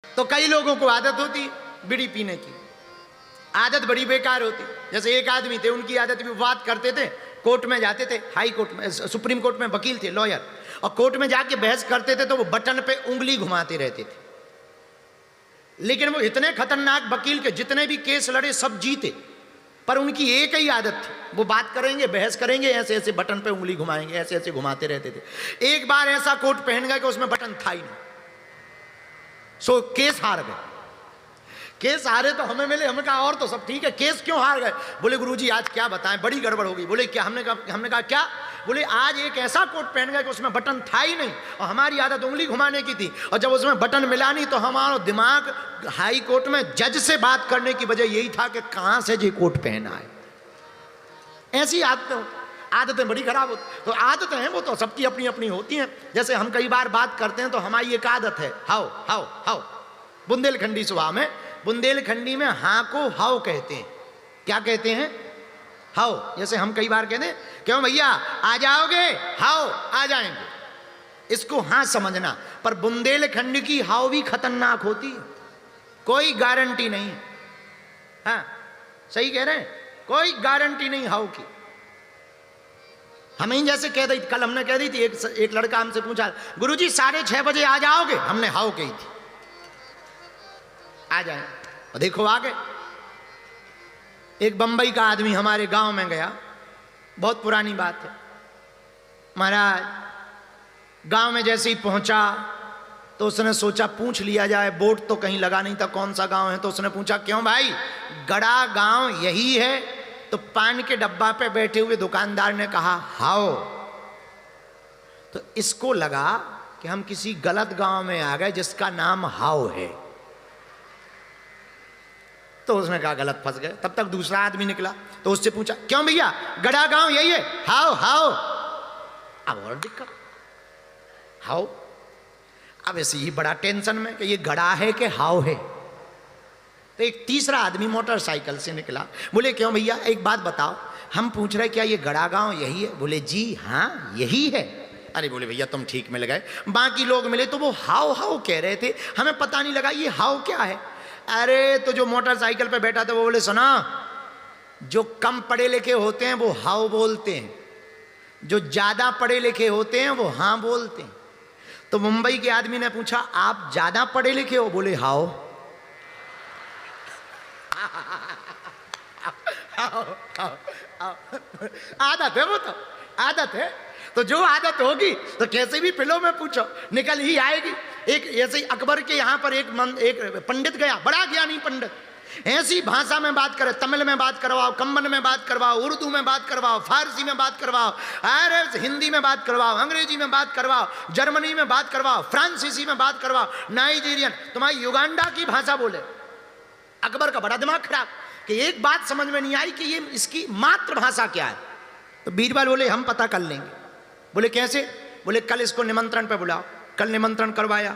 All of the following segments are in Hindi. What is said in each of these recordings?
तो कई लोगों को आदत होती है बीड़ी पीने की, आदत बड़ी बेकार होती। जैसे एक आदमी थे, उनकी आदत भी बात करते थे, कोर्ट में जाते थे, हाई कोर्ट में, सुप्रीम कोर्ट में वकील थे, लॉयर, और कोर्ट में जाके बहस करते थे तो वो बटन पे उंगली घुमाते रहते थे। लेकिन वो इतने खतरनाक वकील के जितने भी केस लड़े सब जीते, पर उनकी एक ही आदत थी, वो बात करेंगे, बहस करेंगे, ऐसे ऐसे बटन पे उंगली घुमाएंगे, ऐसे ऐसे घुमाते रहते थे। एक बार ऐसा कोट पहन गया कि उसमें बटन था ही नहीं, सो केस हार गए। केस हारे तो हमें मिले, हमने कहा और तो सब ठीक है, केस क्यों हार गए? बोले गुरुजी आज क्या बताएं, बड़ी गड़बड़ हो गई। बोले क्या? हमने कहा क्या? बोले आज एक ऐसा कोट पहन गया कि उसमें बटन था ही नहीं, और हमारी आदत उंगली घुमाने की थी, और जब उसमें बटन मिला नहीं तो हमारा दिमाग हाई कोर्ट में जज से बात करने की वजह यही था कि कहां से ये कोट पहना है। ऐसी आदतें बड़ी खराब होती। तो आदतें हैं वो तो सबकी अपनी अपनी होती हैं। जैसे हम कई बार बात करते हैं तो हमारी एक आदत है हाउ हाउ हाउ, बुंदेलखंडी स्वभाव में, बुंदेलखंडी में हाँ को हाउ कहते हैं। क्या कहते हैं? हाउ। जैसे हम कई बार कहते हैं क्यों भैया आ जाओगे, हाउ आ जाएंगे, इसको हाँ समझना। पर बुंदेलखंड की हाउ भी खतरनाक होती है, कोई गारंटी नहीं। हाँ सही कह रहे हैं, कोई गारंटी नहीं हाउ की। हमें जैसे कह दी, कल हमने कह दी थी, एक लड़का हमसे पूछा गुरुजी 6:30 बजे आ जाओगे, हमने हाउ कही थी, आ जाए, और देखो आ गए। एक बंबई का आदमी हमारे गांव में गया, बहुत पुरानी बात है महाराज। गांव में जैसे ही पहुंचा तो उसने सोचा पूछ लिया जाए, बोर्ड तो कहीं लगा नहीं था कौन सा गांव है, तो उसने पूछा क्यों भाई गड़ा गांव यही है? तो पान के डब्बा पे बैठे हुए दुकानदार ने कहा हाओ। तो इसको लगा कि हम किसी गलत गांव में आ गए जिसका नाम हाओ है, तो उसने कहा गलत फंस गए। तब तक दूसरा आदमी निकला तो उससे पूछा क्यों भैया गड़ा गांव यही है? हाओ हाओ। अब और दिक्कत, हाओ। अब ऐसे ही बड़ा टेंशन में कि ये गड़ा है कि हाओ है। तो एक तीसरा आदमी मोटरसाइकिल से निकला, बोले क्यों भैया एक बात बताओ, हम पूछ रहे क्या ये गड़ा गांव यही है? बोले जी हाँ यही है। अरे बोले भैया तुम ठीक में लगाए, बाकी लोग मिले तो वो हाओ हाओ कह रहे थे, हमें पता नहीं लगा ये हाओ क्या है। अरे तो जो मोटरसाइकिल पे बैठा था वो बोले सुना, जो कम पढ़े लिखे होते हैं वो हाओ बोलते हैं, जो ज्यादा पढ़े लिखे होते हैं वो हाँ बोलते हैं। तो मुंबई के आदमी ने पूछा आप ज्यादा पढ़े लिखे हो? बोले हाओ। आदत है वो तो, आदत है। तो जो आदत होगी तो कैसे भी फिल्मों में पूछो निकल ही आएगी। एक ऐसे ही अकबर के यहाँ पर एक पंडित गया, बड़ा ज्ञानी पंडित, ऐसी भाषा में बात करे, तमिल में बात करवाओ, कम्बन में बात करवाओ, उर्दू में बात करवाओ, फारसी में बात करवाओ, अरे हिंदी में बात करवाओ, अंग्रेजी में बात करवाओ, जर्मनी में बात करवाओ, फ्रांसीसी में बात करवाओ, नाइजीरियन, तुम्हारी युगांडा की भाषा बोले। अकबर का बड़ा दिमाग खराब कि एक बात समझ में नहीं आई कि ये इसकी मातृभाषा क्या है। तो बीरबल बोले हम पता कर लेंगे। बोले कैसे? बोले कल इसको निमंत्रण पे बुलाओ। कल निमंत्रण करवाया।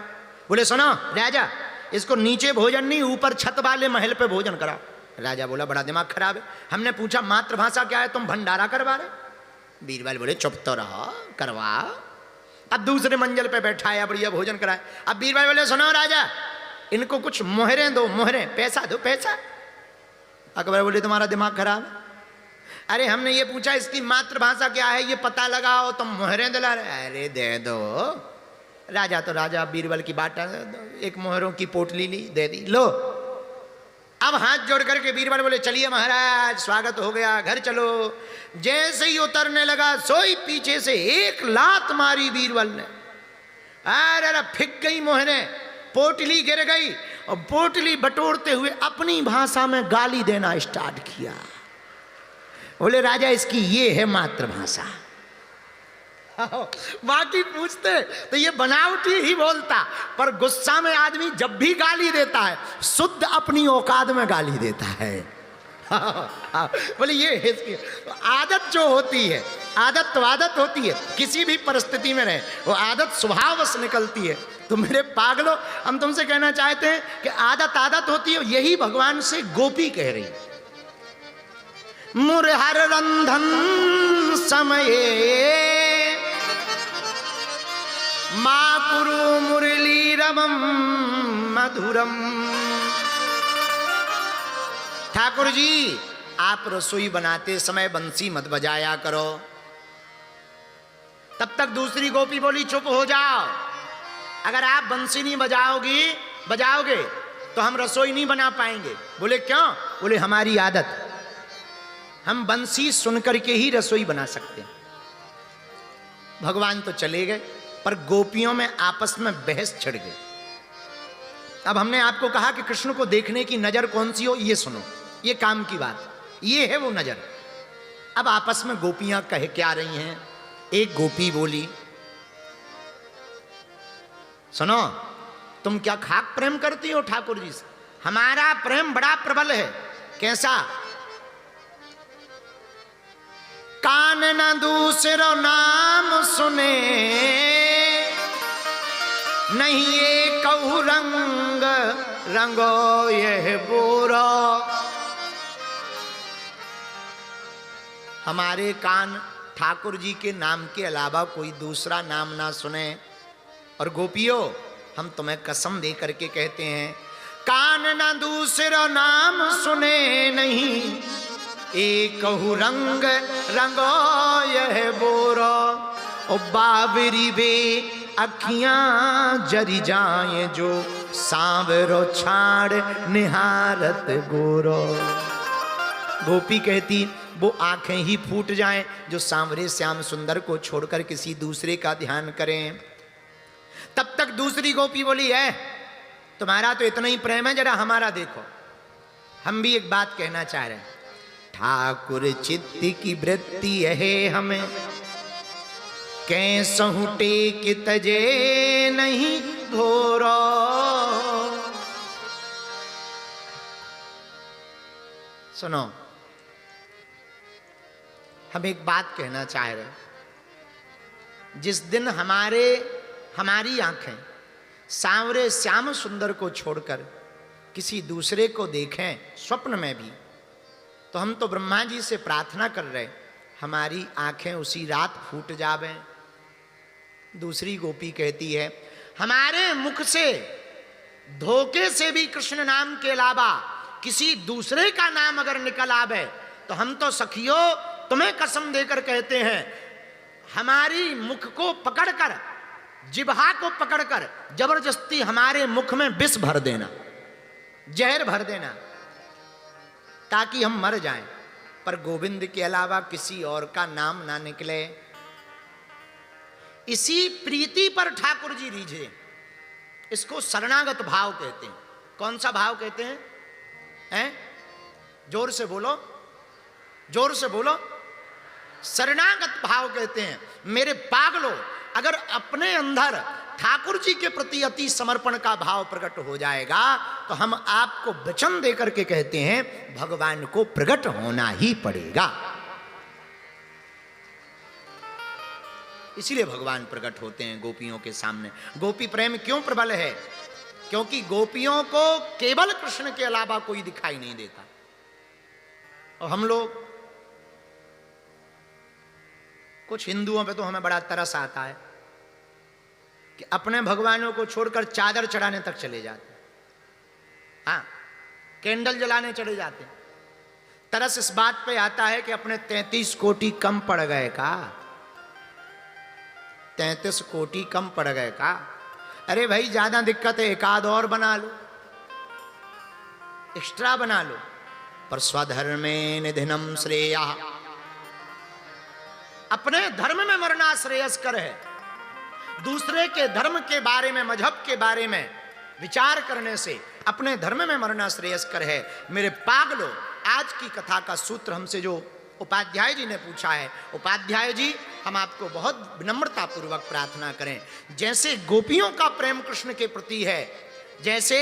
बोले सुनो राजा, इसको नीचे भोजन नहीं ऊपर छत वाले महल पे भोजन कराओ। राजा बोला बड़ा दिमाग खराब है, हमने पूछा मातृभाषा क्या है, तुम भंडारा करवा रहे। बीरबल बोले चुप तो रहो, करवाओ। अब दूसरे मंजिल पे बैठाया, बढ़िया भोजन कराया। अब बीरबल बोले सुनो राजा, इनको कुछ मोहरें दो, मोहरें, पैसा दो, पैसा। अकबर बोले तुम्हारा दिमाग खराब है, अरे हमने ये पूछा इसकी मातृभाषा क्या है ये पता लगाओ, तुम मोहरें दिला रहे। अरे दे दो। राजा तो राजा, बीरबल की बात, एक मोहरों की पोटली ली, दे दी, लो। अब हाथ जोड़ करके बीरबल बोले चलिए महाराज स्वागत हो गया, घर चलो। जैसे ही उतरने लगा सोई पीछे से एक लात मारी बीरबल ने, अरे फिक गई मोहरें, पोटली गिर गई, और पोटली बटोरते हुए अपनी भाषा में गाली देना स्टार्ट किया। बोले राजा इसकी ये है मातृभाषा। बाकी पूछते तो ये बनावटी ही बोलता, पर गुस्सा में आदमी जब भी गाली देता है शुद्ध अपनी औकात में गाली देता है। बोले ये है इसकी आदत जो होती है, आदत तो आदत होती है, किसी भी परिस्थिति में रहे वो आदत स्वभावश निकलती है। तो मेरे पागलों, हम तुमसे कहना चाहते हैं कि आदत आदत होती है, यही भगवान से गोपी कह रही है। मुरहर रंधन समये माँ कुरु मुरली रमम मधुरम। ठाकुर जी आप रसोई बनाते समय बंसी मत बजाया करो। तब तक दूसरी गोपी बोली चुप हो जाओ, अगर आप बंसी नहीं बजाओगे तो हम रसोई नहीं बना पाएंगे। बोले क्यों? बोले हमारी आदत, हम बंसी सुनकर के ही रसोई बना सकते हैं। भगवान तो चले गए, पर गोपियों में आपस में बहस छिड़ गई। अब हमने आपको कहा कि कृष्ण को देखने की नजर कौन सी हो, ये सुनो, ये काम की बात, ये है वो नजर। अब आपस में गोपियां कह क्या रही हैं। एक गोपी बोली, सुनो, तुम क्या खाक प्रेम करती हो ठाकुर जी से? हमारा प्रेम बड़ा प्रबल है। कैसा? कान न दूसरो नाम सुने, नहीं ये कहू रंग रंगो यह बोरो। हमारे कान ठाकुर जी के नाम के अलावा कोई दूसरा नाम ना सुने। और गोपियों, हम तुम्हें कसम दे करके कहते हैं, कान ना दूसरा नाम सुने, नहीं एकहु रंग रंगो यह बोरो। ओ बाबरी बे अखियां जरी जाए, जो सांवरो छाड़ निहारत गोरो। गोपी कहती, वो आंखें ही फूट जाएं जो सांवरे श्याम सुंदर को छोड़कर किसी दूसरे का ध्यान करें। तब तक दूसरी गोपी बोली, है तुम्हारा तो इतना ही प्रेम है, जरा हमारा देखो। हम भी एक बात कहना चाह रहे हैं, ठाकुर चित्त की वृत्ति है हमें, कैसहु टेक तजे नहीं भोरो। सुनो, हम एक बात कहना चाह रहे हैं, जिस दिन हमारी आंखें सांवरे श्याम सुंदर को छोड़कर किसी दूसरे को देखें स्वप्न में भी, तो हम तो ब्रह्मा जी से प्रार्थना कर रहे, हमारी आंखें उसी रात फूट जावें। दूसरी गोपी कहती है, हमारे मुख से धोखे से भी कृष्ण नाम के अलावा किसी दूसरे का नाम अगर निकल आवे, तो हम तो सखियों तुम्हें कसम देकर कहते हैं, हमारी मुख को पकड़कर, जिह्वा को पकड़कर जबरदस्ती हमारे मुख में विष भर देना, जहर भर देना, ताकि हम मर जाएं, पर गोविंद के अलावा किसी और का नाम ना निकले। इसी प्रीति पर ठाकुर जी रीझे। इसको शरणागत भाव कहते हैं। कौन सा भाव कहते हैं? जोर से बोलो, जोर से बोलो। शरणागत भाव कहते हैं। मेरे पागलों, अगर अपने अंदर ठाकुर जी के प्रति अति समर्पण का भाव प्रकट हो जाएगा, तो हम आपको वचन देकर के कहते हैं, भगवान को प्रकट होना ही पड़ेगा। इसीलिए भगवान प्रकट होते हैं गोपियों के सामने। गोपी प्रेम क्यों प्रबल है? क्योंकि गोपियों को केवल कृष्ण के अलावा कोई दिखाई नहीं देता। और हम लोग, कुछ हिंदुओं पे तो हमें बड़ा तरस आता है कि अपने भगवानों को छोड़कर चादर चढ़ाने तक चले जाते, हाँ, कैंडल जलाने चले जाते। तरस इस बात पे आता है कि अपने 33 कोटि कम पड़ गए का, 33 कोटि कम पड़ गए का। अरे भाई, ज्यादा दिक्कत है, एक आध और बना लो, एक्स्ट्रा बना लो। पर स्वधर्मे निधनम श्रेया, अपने धर्म में मरना श्रेयस्कर है। दूसरे के धर्म के बारे में, मजहब के बारे में विचार करने से अपने धर्म में मरना श्रेयस्कर है। मेरे पागलों, आज की कथा का सूत्र हमसे जो उपाध्याय जी ने पूछा है, उपाध्याय जी, हम आपको बहुत विनम्रता पूर्वक प्रार्थना करें, जैसे गोपियों का प्रेम कृष्ण के प्रति है, जैसे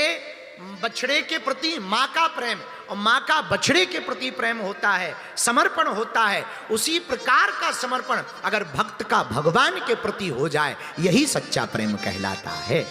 बछड़े के प्रति माँ का प्रेम और माँ का बछड़े के प्रति प्रेम होता है, समर्पण होता है, उसी प्रकार का समर्पण अगर भक्त का भगवान के प्रति हो जाए, यही सच्चा प्रेम कहलाता है।